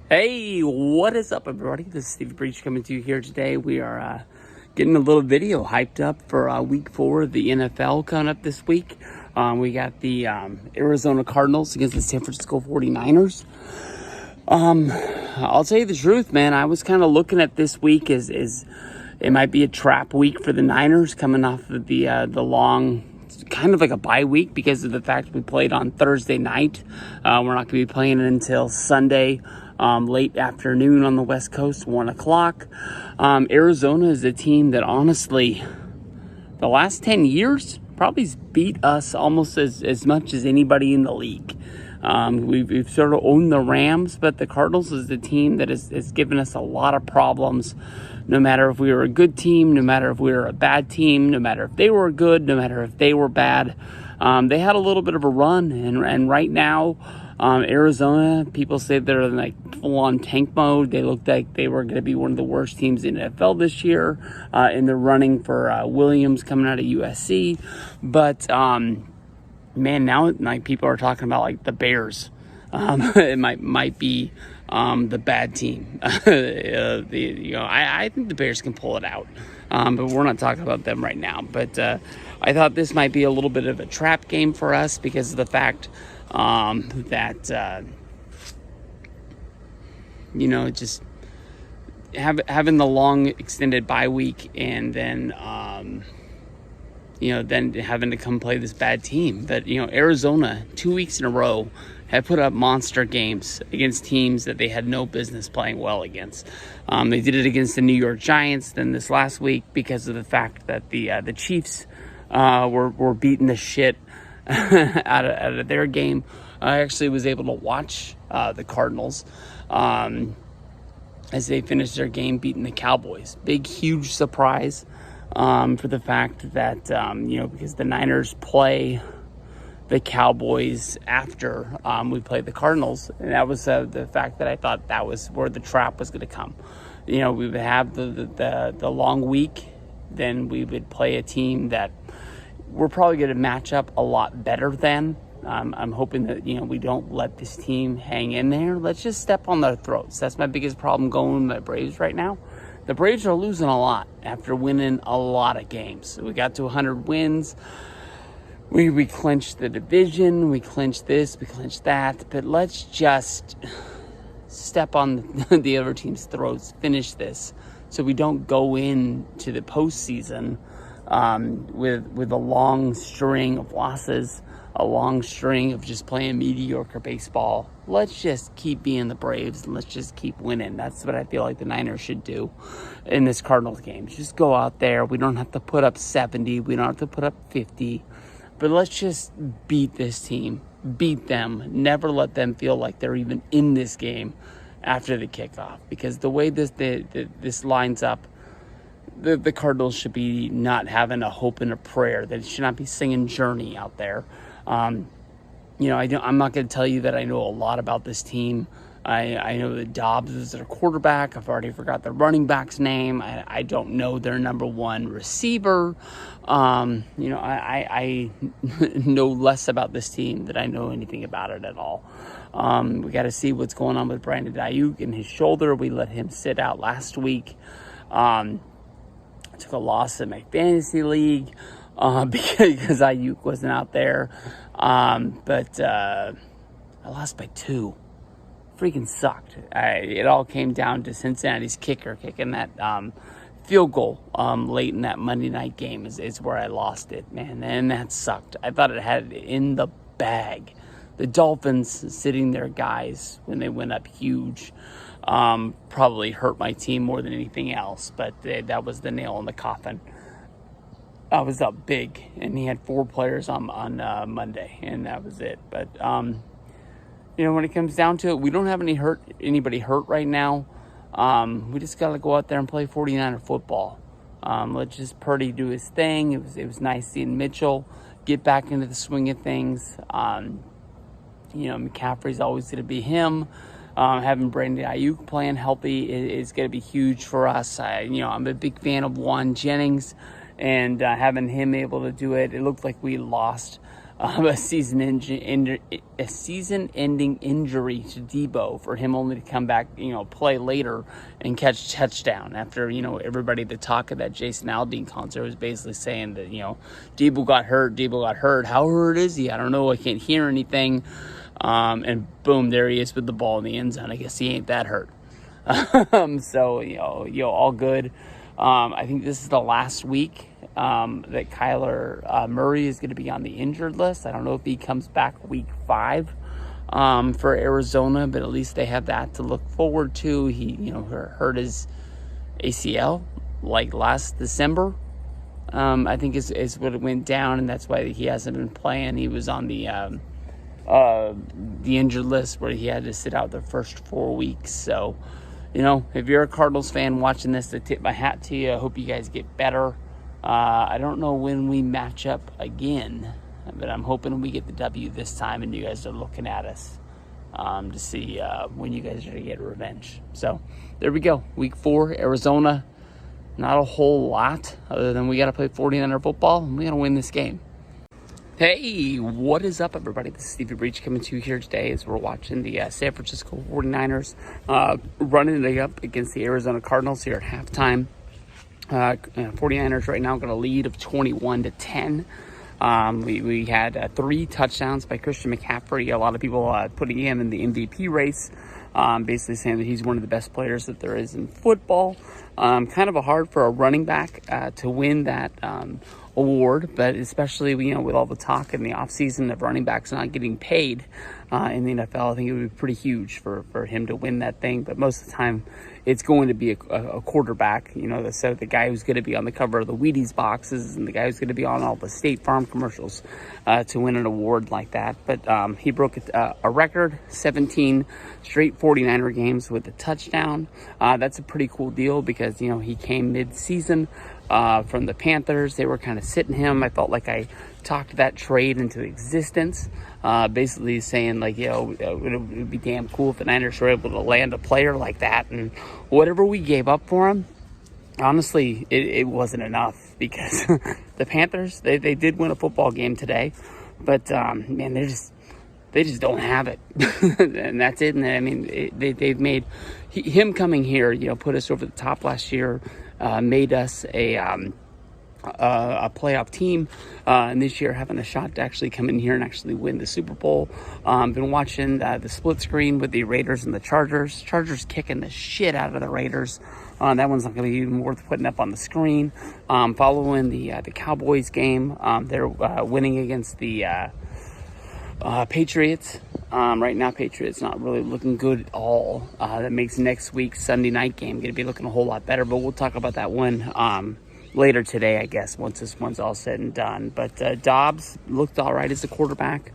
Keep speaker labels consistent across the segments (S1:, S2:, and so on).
S1: Hey, what is up, everybody? This is Steve Breach coming to you here today. We are getting a little video hyped up for week 4 of the NFL coming up this week. We got the Arizona Cardinals against the San Francisco 49ers. I'll tell you the truth, man. I was kind of looking at this week as it might be a trap week for the Niners coming off of the long, kind of like a bye week because of the fact we played on Thursday night. We're not going to be playing until Sunday. Late afternoon on the West Coast, 1 o'clock. Arizona is a team that honestly, the last 10 years, probably beat us almost as much as anybody in the league. We've sort of owned the Rams, but the Cardinals is the team that has given us a lot of problems. No matter if we were a good team, no matter if we were a bad team, no matter if they were good, no matter if they were bad. They had a little bit of a run, and right now, Arizona, people say they're in like full-on tank mode. They looked like they were going to be one of the worst teams in the NFL this year, in the running for Williams coming out of USC. But man, now like people are talking about like the Bears. It might be the bad team. I think the Bears can pull it out, but we're not talking about them right now. But I thought this might be a little bit of a trap game for us because of the fact that just having the long extended bye week and then then having to come play this bad team. But Arizona 2 weeks in a row had put up monster games against teams that they had no business playing well against. They did it against the New York Giants then this last week because of the fact that the Chiefs were beating the shit out of their game. I actually was able to watch the Cardinals as they finished their game beating the Cowboys. Big, huge surprise for the fact that, because the Niners play the Cowboys after we play the Cardinals. And that was the fact that I thought that was where the trap was going to come. We would have the long week, then we would play a team that we're probably going to match up a lot better than. I'm hoping that, we don't let this team hang in there. Let's just step on their throats. That's my biggest problem going with my Braves right now. The Braves are losing a lot after winning a lot of games. We got to 100 wins. We clinched the division. We clinched this. We clinched that. But let's just step on the other team's throats, finish this, so we don't go into the postseason with a long string of losses, a long string of just playing mediocre baseball. Let's just keep being the Braves and let's just keep winning. That's what I feel like the Niners should do in this Cardinals game. Just go out there. We don't have to put up 70. We don't have to put up 50. But let's just beat this team. Beat them. Never let them feel like they're even in this game after the kickoff. Because the way this lines up, the Cardinals should be not having a hope and a prayer. They should not be singing Journey out there. I'm not going to tell you that I know a lot about this team. I know that Dobbs is their quarterback. I've already forgot the running back's name. I don't know their number one receiver. I know less about this team than I know anything about it at all. We got to see what's going on with Brandon Ayuk and his shoulder. We let him sit out last week. I took a loss in my fantasy league because Ayuk wasn't out there. But I lost by 2. Freaking sucked. It all came down to Cincinnati's kicker kicking that field goal late in that Monday night game is where I lost it, man. And that sucked. I thought it had it in the bag. The Dolphins sitting there, guys, when they went up huge, probably hurt my team more than anything else. But that was the nail in the coffin. I was up big, and he had 4 players on Monday, and that was it. But when it comes down to it, we don't have anybody hurt right now. We just got to go out there and play 49er football. Let's just Purdy do his thing. It was nice seeing Mitchell get back into the swing of things. McCaffrey's always going to be him. Having Brandon Ayuk playing healthy is going to be huge for us. I'm a big fan of Juan Jennings, and having him able to do it. It looked like we lost a season-ending injury to Debo for him only to come back, play later and catch a touchdown after, everybody, the talk of that Jason Aldean concert was basically saying that, Debo got hurt. How hurt is he? I don't know. I can't hear anything. And boom, there he is with the ball in the end zone. I guess he ain't that hurt. So, all good. I think this is the last week that Kyler Murray is going to be on the injured list. I don't know if he comes back week 5 for Arizona, but at least they have that to look forward to. He, hurt his ACL like last December. I think is what it went down, and that's why he hasn't been playing. He was on the injured list where he had to sit out the first 4 weeks. So, if you're a Cardinals fan watching this, I tip my hat to you. I hope you guys get better. I don't know when we match up again, but I'm hoping we get the W this time and you guys are looking at us to see when you guys are going to get revenge. So there we go. Week 4, Arizona. Not a whole lot other than we got to play 49er football and we got to win this game. Hey, what is up, everybody? This is Stevie Breach coming to you here today as we're watching the San Francisco 49ers running it up against the Arizona Cardinals here at halftime. 49ers right now got a lead of 21-10. We had 3 touchdowns by Christian McCaffrey. A lot of people putting him in the MVP race, basically saying that he's one of the best players that there is in football. Kind of hard for a running back to win that award, but especially with all the talk in the offseason of running backs not getting paid in the NFL, I think it would be pretty huge for him to win that thing. But most of the time it's going to be a quarterback, so the guy who's going to be on the cover of the Wheaties boxes and the guy who's going to be on all the State Farm commercials to win an award like that. But he broke a record, 17 straight 49er games with a touchdown. That's a pretty cool deal because he came mid-season from the Panthers. They were kind of sitting him. I felt like I talked that trade into existence, basically saying like, it would be damn cool if the Niners were able to land a player like that. And whatever we gave up for him, honestly, it wasn't enough because the Panthers, they did win a football game today, but man, they just don't have it. And that's it. And I mean, they've made him coming here, put us over the top last year, made us a playoff team, and this year having a shot to actually come in here and actually win the Super Bowl. Been watching the split screen with the Raiders and the Chargers. Chargers kicking the shit out of the Raiders. That one's not going to be even worth putting up on the screen. Following the Cowboys game, they're winning against the Patriots. Right now, Patriots not really looking good at all. That makes next week's Sunday night game going to be looking a whole lot better, but we'll talk about that one later today, I guess, once this one's all said and done. But Dobbs looked all right as a quarterback.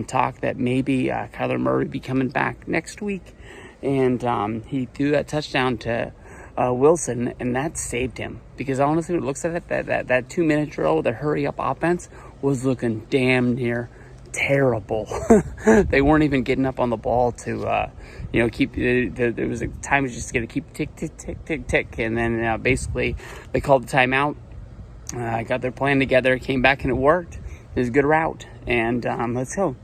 S1: Talk that maybe Kyler Murray be coming back next week, and he threw that touchdown to Wilson, and that saved him. Because honestly, when it looks at it, that 2-minute drill with a hurry-up offense was looking damn near terrible. They weren't even getting up on the ball to keep there was a time was just going to keep tick tick tick tick tick, and then basically they called the timeout, got their plan together, came back, and it worked. It was a good route, and let's go.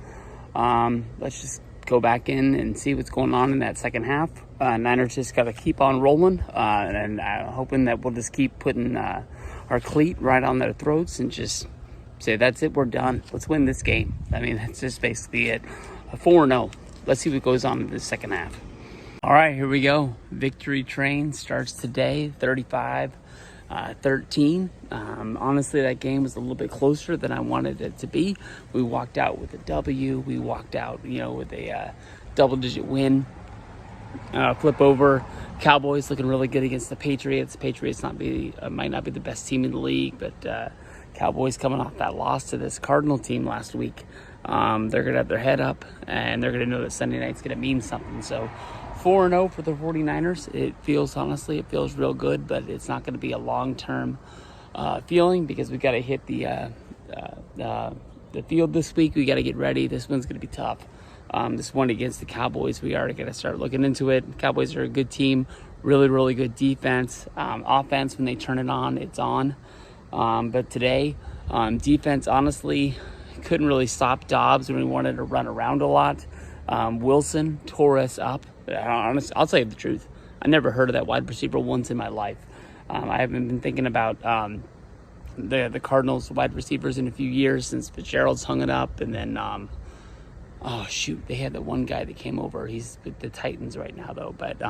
S1: Let's just go back in and see what's going on in that second half. Niners just got to keep on rolling, and hoping that we'll just keep putting our cleat right on their throats and just say, that's it, we're done. Let's win this game. I mean, that's just basically it. 4-0. Let's see what goes on in the second half. All right, here we go. Victory train starts today, 35-13. Honestly, that game was a little bit closer than I wanted it to be. We walked out with a W. We walked out, with a double-digit win. Flip over. Cowboys looking really good against the Patriots. Patriots might not be the best team in the league, but Cowboys coming off that loss to this Cardinal team last week. They're going to have their head up, and they're going to know that Sunday night's going to mean something. So 4-0 for the 49ers. It feels real good, but it's not going to be a long-term feeling because we got to hit the field this week. We got to get ready. This one's going to be tough. This one against the Cowboys, we already got to start looking into it. Cowboys are a good team, really, really good defense. Offense, when they turn it on, it's on. But today, defense, honestly, couldn't really stop Dobbs when he wanted to run around a lot. Wilson tore us up. Honestly, I'll tell you the truth. I never heard of that wide receiver once in my life. I haven't been thinking about the Cardinals wide receivers in a few years since Fitzgerald's hung it up. And then, they had the one guy that came over. He's with the Titans right now, though. But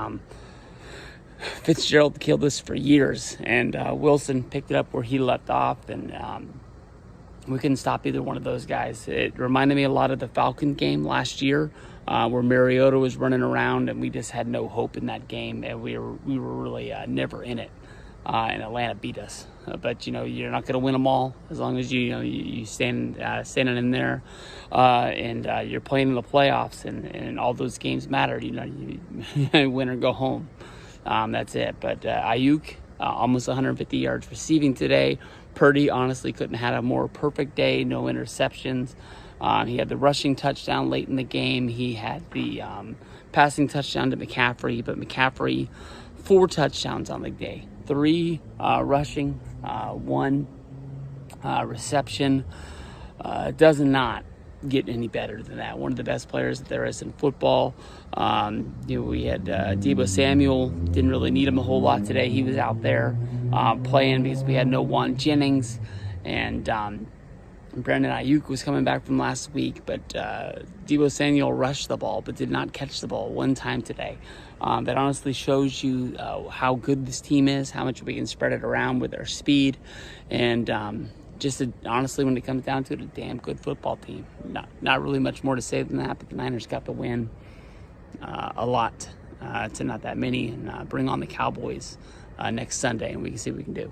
S1: Fitzgerald killed us for years. And Wilson picked it up where he left off. And we couldn't stop either one of those guys. It reminded me a lot of the Falcon game last year, where Mariota was running around and we just had no hope in that game, and we were really never in it. And Atlanta beat us. But you're not going to win them all as long as you stand standing in there, and you're playing in the playoffs, and all those games matter. You win or go home. That's it. But Ayuk, almost 150 yards receiving today. Purdy honestly couldn't have had a more perfect day. No interceptions. He had the rushing touchdown late in the game. He had the passing touchdown to McCaffrey, but McCaffrey 4 touchdowns on the day. 3 rushing, 1 reception. Does not get any better than that. One of the best players that there is in football. We had Deebo Samuel. Didn't really need him a whole lot today. He was out there playing because we had no Juan Jennings, and Brandon Ayuk was coming back from last week, but Deebo Samuel rushed the ball but did not catch the ball one time today. That honestly shows you how good this team is, how much we can spread it around with our speed, and honestly, when it comes down to it, a damn good football team. Not really much more to say than that, but the Niners got the win a lot to not that many, and bring on the Cowboys next Sunday, and we can see what we can do.